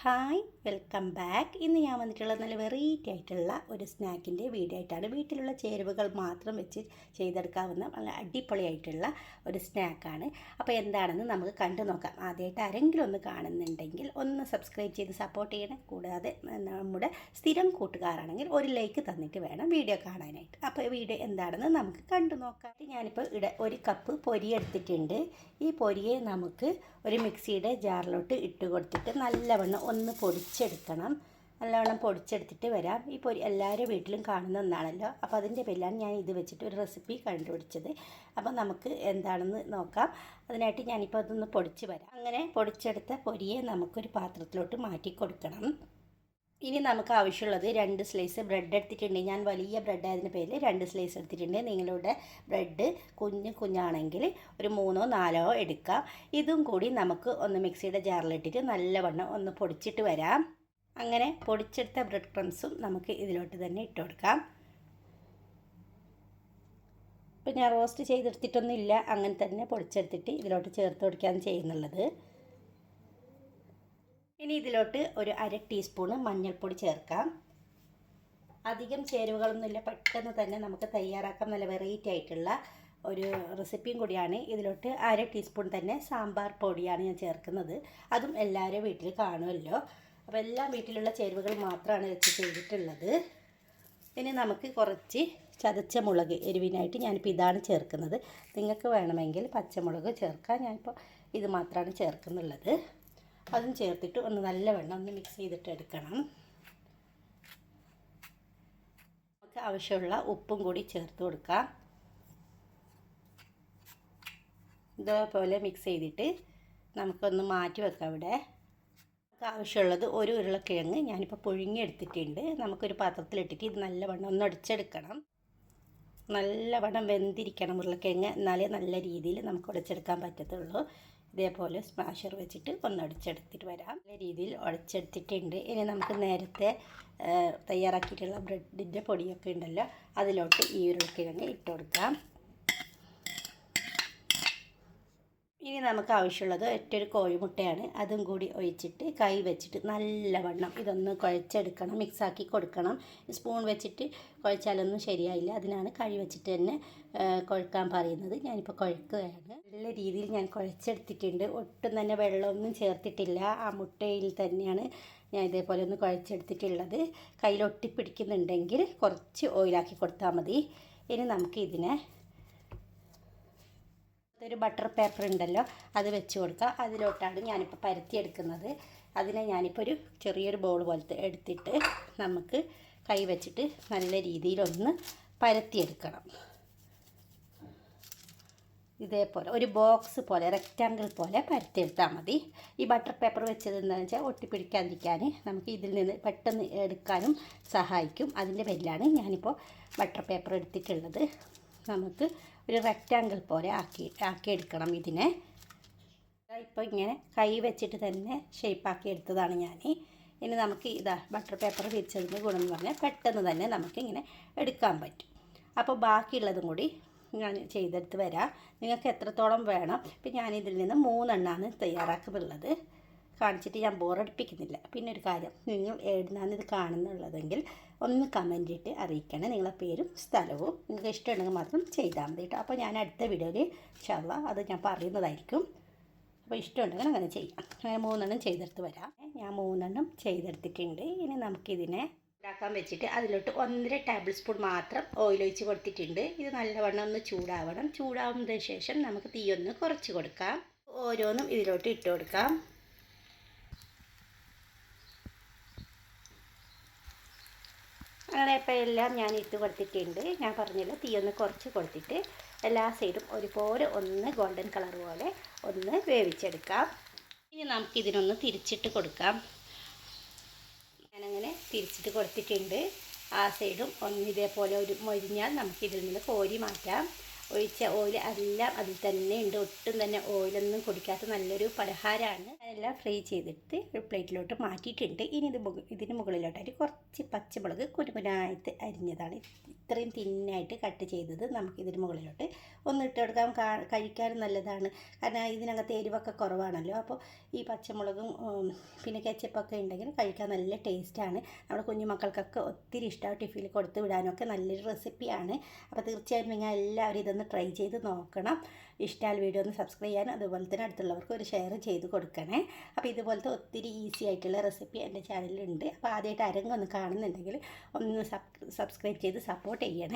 Hi welcome back. ഇന്ന് ഞാൻ വന്നിട്ടുള്ള നല്ല വെറൈറ്റി ആയിട്ടുള്ള ഒരു സ്നാക്കിൻ്റെ വീഡിയോ ആയിട്ടാണ്. വീട്ടിലുള്ള ചേരുവകൾ മാത്രം വെച്ച് ചെയ്തെടുക്കാവുന്ന നല്ല അടിപൊളിയായിട്ടുള്ള ഒരു സ്നാക്കാണ്. അപ്പോൾ എന്താണെന്ന് നമുക്ക് കണ്ടു നോക്കാം. ആദ്യമായിട്ട് ആരെങ്കിലും ഒന്ന് കാണുന്നുണ്ടെങ്കിൽ ഒന്ന് സബ്സ്ക്രൈബ് ചെയ്ത് സപ്പോർട്ട് ചെയ്യണം. കൂടാതെ നമ്മുടെ സ്ഥിരം കൂട്ടുകാരാണെങ്കിൽ ഒരു ലൈക്ക് തന്നിട്ട് വേണം വീഡിയോ കാണാനായിട്ട്. അപ്പോൾ വീഡിയോ എന്താണെന്ന് നമുക്ക് കണ്ടു നോക്കാം. ഞാനിപ്പോൾ ഒരു കപ്പ് പൊരി എടുത്തിട്ടുണ്ട്. ഈ പൊരിയെ നമുക്ക് ഒരു മിക്സിയുടെ ജാറിലോട്ട് ഇട്ട് കൊടുത്തിട്ട് നല്ലവണ്ണം ഒന്ന് പൊടിച്ചെടുക്കണം. നല്ലവണ്ണം പൊടിച്ചെടുത്തിട്ട് വരാം. ഈ പൊരി എല്ലാവരും വീട്ടിലും കാണുന്ന ഒന്നാണല്ലോ. അപ്പോൾ അതിൻ്റെ പേരിലാണ് ഞാൻ ഇത് വെച്ചിട്ട് ഒരു റെസിപ്പി കണ്ടുപിടിച്ചത്. അപ്പോൾ നമുക്ക് എന്താണെന്ന് നോക്കാം. അതിനായിട്ട് ഞാനിപ്പോൾ അതൊന്ന് പൊടിച്ച് വരാം. അങ്ങനെ പൊടിച്ചെടുത്ത പൊരിയെ നമുക്കൊരു പാത്രത്തിലോട്ട് മാറ്റി കൊടുക്കണം. ഇനി നമുക്ക് ആവശ്യമുള്ളത് 2 സ്ലൈസ് ബ്രെഡ് എടുത്തിട്ടുണ്ട്. ഞാൻ വലിയ ബ്രെഡ് ആയതിന് പേരിൽ 2 സ്ലൈസ് എടുത്തിട്ടുണ്ട്. നിങ്ങളുടെ ബ്രെഡ് കുഞ്ഞാണെങ്കിൽ ഒരു 3ഓ 4ഓ എടുക്കാം. ഇതും കൂടി നമുക്ക് ഒന്ന് മിക്സിയുടെ ജാറിലിട്ടിട്ട് നല്ലവണ്ണം ഒന്ന് പൊടിച്ചിട്ട് വരാം. അങ്ങനെ പൊടിച്ചെടുത്ത ബ്രെഡ് ക്രംസും നമുക്ക് ഇതിലോട്ട് തന്നെ ഇട്ട് കൊടുക്കാം. ഇപ്പം ഞാൻ റോസ്റ്റ് ചെയ്തെടുത്തിട്ടൊന്നുമില്ല, അങ്ങനെ തന്നെ പൊടിച്ചെടുത്തിട്ട് ഇതിലോട്ട് ചേർത്ത് കൊടുക്കുകയാണ് ചെയ്യുന്നുള്ളത്. ഇനി ഇതിലോട്ട് ഒരു 1/2 ടീസ്പൂണ് മഞ്ഞൾപ്പൊടി ചേർക്കാം. അധികം ചേരുവകളൊന്നുമില്ല, പെട്ടെന്ന് തന്നെ നമുക്ക് തയ്യാറാക്കാം. നല്ല വെറൈറ്റി ആയിട്ടുള്ള ഒരു റെസിപ്പിയും കൂടിയാണ്. ഇതിലോട്ട് 1/2 ടീസ്പൂൺ തന്നെ സാമ്പാർ പൊടിയാണ് ഞാൻ ചേർക്കുന്നത്. അതും എല്ലാവരും വീട്ടിൽ കാണുമല്ലോ. അപ്പോൾ എല്ലാ വീട്ടിലുള്ള ചേരുവകൾ മാത്രമാണ് വെച്ച് ചെയ്തിട്ടുള്ളത്. ഇനി നമുക്ക് കുറച്ച് ചതച്ച മുളക് എരിവിനായിട്ട് ഞാനിപ്പോൾ ഇതാണ് ചേർക്കുന്നത്. നിങ്ങൾക്ക് വേണമെങ്കിൽ പച്ചമുളക് ചേർക്കാം. ഞാനിപ്പോൾ ഇത് മാത്രമാണ് ചേർക്കുന്നുള്ളത്. അതും ചേർത്തിട്ട് ഒന്ന് നല്ലവണ്ണം ഒന്ന് മിക്സ് ചെയ്തിട്ട് എടുക്കണം. നമുക്ക് ആവശ്യമുള്ള ഉപ്പും കൂടി ചേർത്ത് കൊടുക്കാം. ഇതേപോലെ മിക്സ് ചെയ്തിട്ട് നമുക്കൊന്ന് മാറ്റി വെക്കാം. ഇവിടെ നമുക്ക് ആവശ്യമുള്ളത് ഒരു ഉരുളക്കിഴങ്ങ് ഞാനിപ്പോൾ പുഴുങ്ങിയെടുത്തിട്ടുണ്ട്. നമുക്കൊരു പാത്രത്തിലിട്ടിട്ട് ഇത് നല്ലവണ്ണം ഒന്ന് ഉടച്ചെടുക്കണം. നല്ലവണ്ണം വെന്തിരിക്കണം ഉരുളക്കിഴങ്ങ്, എന്നാലേ നല്ല രീതിയിൽ നമുക്ക് ഉടച്ചെടുക്കാൻ പറ്റത്തുള്ളൂ. ഇതേപോലെ സ്മാഷർ വെച്ചിട്ട് ഒന്ന് ഉടച്ചെടുത്തിട്ട് വരാം. നല്ല രീതിയിൽ ഉടച്ചെടുത്തിട്ടുണ്ട്. ഇനി നമുക്ക് നേരത്തെ തയ്യാറാക്കിയിട്ടുള്ള ബ്രെഡിൻ്റെ പൊടിയൊക്കെ ഉണ്ടല്ലോ, അതിലോട്ട് ഈ ഉരുളക്കിഴങ്ങ് ഇട്ട് കൊടുക്കാം. ഇനി നമുക്ക് ആവശ്യമുള്ളത് ഒറ്റൊരു കോഴിമുട്ടയാണ്. അതും കൂടി ഒഴിച്ചിട്ട് കൈ വെച്ചിട്ട് നല്ലവണ്ണം ഇതൊന്ന് കുഴച്ചെടുക്കണം, മിക്സാക്കി കൊടുക്കണം. സ്പൂൺ വെച്ചിട്ട് കുഴച്ചാലൊന്നും ശരിയായില്ല, അതിനാണ് കൈ വെച്ചിട്ട് തന്നെ കുഴക്കാൻ പറയുന്നത്. ഞാനിപ്പോൾ കുഴക്കുകയാണ്. നല്ല രീതിയിൽ ഞാൻ കുഴച്ചെടുത്തിട്ടുണ്ട്. ഒട്ടും തന്നെ വെള്ളമൊന്നും ചേർത്തിട്ടില്ല. ആ മുട്ടയിൽ തന്നെയാണ് ഞാൻ ഇതേപോലെ ഒന്ന് കുഴച്ചെടുത്തിട്ടുള്ളത്. കയ്യിൽ ഒട്ടിപ്പിടിക്കുന്നുണ്ടെങ്കിൽ കുറച്ച് ഓയിലാക്കി കൊടുത്താൽ മതി. ഇനി നമുക്ക് ഇതിനെ ഒരു ബട്ടർ പേപ്പർ ഉണ്ടല്ലോ, അത് വെച്ച് കൊടുക്കുക. അതിലോട്ടാണ് ഞാനിപ്പോൾ പരത്തിയെടുക്കുന്നത്. അതിനെ ഞാനിപ്പോൾ ഒരു ചെറിയൊരു ബോൾ പോലത്തെ എടുത്തിട്ട് നമുക്ക് കൈ വെച്ചിട്ട് നല്ല രീതിയിലൊന്ന് പരത്തിയെടുക്കണം. ഇതേപോലെ ഒരു ബോക്സ് പോലെ റെക്റ്റാങ്കിൾ പോലെ പരത്തിയെടുത്താൽ മതി. ഈ ബട്ടർ പേപ്പർ വെച്ചത് എന്താണെന്ന് വെച്ചാൽ ഒട്ടിപ്പിടിക്കാതിരിക്കാൻ നമുക്ക് ഇതിൽ നിന്ന് പെട്ടെന്ന് എടുക്കാനും സഹായിക്കും. അതിൻ്റെ പേരിലാണ് ഞാനിപ്പോൾ ബട്ടർ പേപ്പർ എടുത്തിട്ടുള്ളത്. നമുക്ക് ഒരു റെക്റ്റാങ്കിൾ പോലെ ആക്കിയെടുക്കണം ഇതിനെ. ഇപ്പോൾ ഇങ്ങനെ കൈ വെച്ചിട്ട് തന്നെ ഷേപ്പാക്കി എടുത്തതാണ് ഞാൻ. ഇനി നമുക്ക് ബട്ടർ പേപ്പർ വിരിച്ചതിൻ്റെ ഗുണം എന്ന് പറഞ്ഞാൽ പെട്ടെന്ന് തന്നെ നമുക്കിങ്ങനെ എടുക്കാൻ പറ്റും. അപ്പോൾ ബാക്കിയുള്ളതും കൂടി ഞാൻ ചെയ്തെടുത്ത് വരാം. നിങ്ങൾക്ക് എത്രത്തോളം വേണം. ഇപ്പം ഞാനിതിൽ നിന്ന് 3 എണ്ണമാണ് തയ്യാറാക്കുന്നുള്ളത്. കാണിച്ചിട്ട് ഞാൻ ബോറടിപ്പിക്കുന്നില്ല. പിന്നെ ഒരു കാര്യം, നിങ്ങൾ എവിടുന്നാണ് ഇത് കാണുന്നുള്ളതെങ്കിൽ ഒന്ന് കമൻ്റ് ഇട്ട് അറിയിക്കണം, നിങ്ങളെ പേരും സ്ഥലവും. നിങ്ങൾക്ക് ഇഷ്ടമുണ്ടെങ്കിൽ മാത്രം ചെയ്താൽ മതി കേട്ടോ. അപ്പോൾ ഞാൻ അടുത്ത വീഡിയോയിൽ ഇൻഷാ അല്ലാഹ് അത് ഞാൻ പറയുന്നതായിരിക്കും. അപ്പോൾ ഇഷ്ടമുണ്ടെങ്കിൽ അങ്ങനെ ചെയ്യാം. അങ്ങനെ 3 എണ്ണം ചെയ്തെടുത്ത് വരാം. ഞാൻ 3 എണ്ണം ചെയ്തെടുത്തിട്ടുണ്ട്. ഇനി നമുക്കിതിനെ ഉണ്ടാക്കാൻ വെച്ചിട്ട് അതിലോട്ട് 1.5 ടേബിൾ സ്പൂൺ മാത്രം ഓയിൽ ഒഴിച്ച് കൊടുത്തിട്ടുണ്ട്. ഇത് നല്ലവണ്ണം ഒന്ന് ചൂടാവണം. ചൂടാവുന്നതിന് ശേഷം നമുക്ക് തീയൊന്ന് കുറച്ച് കൊടുക്കാം. ഓരോന്നും ഇതിലോട്ട് ഇട്ട് കൊടുക്കാം. അങ്ങനെ ഇപ്പോൾ എല്ലാം ഞാൻ ഇട്ട് കൊടുത്തിട്ടുണ്ട്. ഞാൻ പറഞ്ഞില്ല, തീയൊന്ന് കുറച്ച് കൊടുത്തിട്ട് എല്ലാ സൈഡും ഒരുപോലെ ഒന്ന് ഗോൾഡൻ കളർ പോലെ ഒന്ന് വേവിച്ചെടുക്കാം. ഇനി നമുക്കിതിനൊന്ന് തിരിച്ചിട്ട് കൊടുക്കാം. ഞാനങ്ങനെ തിരിച്ചിട്ട് കൊടുത്തിട്ടുണ്ട്. ആ സൈഡും ഒന്ന് ഇതേപോലെ ഒരു മൊരിഞ്ഞാൽ നമുക്കിതിൽ നിന്ന് കോരി മാറ്റാം. ഒഴിച്ച ഓയിൽ എല്ലാം അതിൽ തന്നെ ഉണ്ട്. ഒട്ടും തന്നെ ഓയിലൊന്നും കുടിക്കാത്ത നല്ലൊരു പലഹാരമാണ്. അതെല്ലാം ഫ്രൈ ചെയ്തിട്ട് ഒരു പ്ലേറ്റിലോട്ട് മാറ്റിയിട്ടുണ്ട്. ഇനി ഇതിന് മുകളിലോട്ടായിട്ട് കുറച്ച് പച്ചമുളക് കുനുകുനായിട്ട് അരിഞ്ഞതാണ് ഇത്രയും തിന്നായിട്ട് കട്ട് ചെയ്തത് നമുക്കിതിന് മുകളിലോട്ട് ഒന്ന് ഇട്ട് കൊടുക്കാം. കഴിക്കാനും നല്ലതാണ്, കാരണം ഇതിനകത്ത് എരിവൊക്കെ കുറവാണല്ലോ. അപ്പോൾ ഈ പച്ചമുളകും പിന്നെ കെച്ചപ്പൊക്കെ ഉണ്ടെങ്കിൽ കഴിക്കാൻ നല്ല ടേസ്റ്റാണ്. നമ്മുടെ കുഞ്ഞു മക്കൾക്കൊക്കെ ഒത്തിരി ഇഷ്ടമാവും, ടിഫിനിൽ കൊടുത്ത് വിടാനൊക്കെ നല്ലൊരു റെസിപ്പിയാണ്. അപ്പോൾ തീർച്ചയായും നിങ്ങൾ എല്ലാവരും ഇതൊന്ന് ട്രൈ ചെയ്ത് നോക്കണം. ഇഷ്ടമായാൽ വീഡിയോ ഒന്ന് സബ്സ്ക്രൈബ് ചെയ്യാനും അതുപോലെ തന്നെ അടുത്തുള്ളവർക്ക് ഒരു ഷെയർ ചെയ്ത് കൊടുക്കണേ. അപ്പോൾ ഇതുപോലത്തെ ഒത്തിരി ഈസി ആയിട്ടുള്ള റെസിപ്പി എൻ്റെ ചാനലിലുണ്ട്. അപ്പോൾ ആദ്യമായിട്ട് ആരെങ്കിലും ഒന്ന് കാണുന്നുണ്ടെങ്കിൽ ഒന്ന് സബ്സ്ക്രൈബ് ചെയ്ത് സപ്പോർട്ട് ചെയ്യണേ.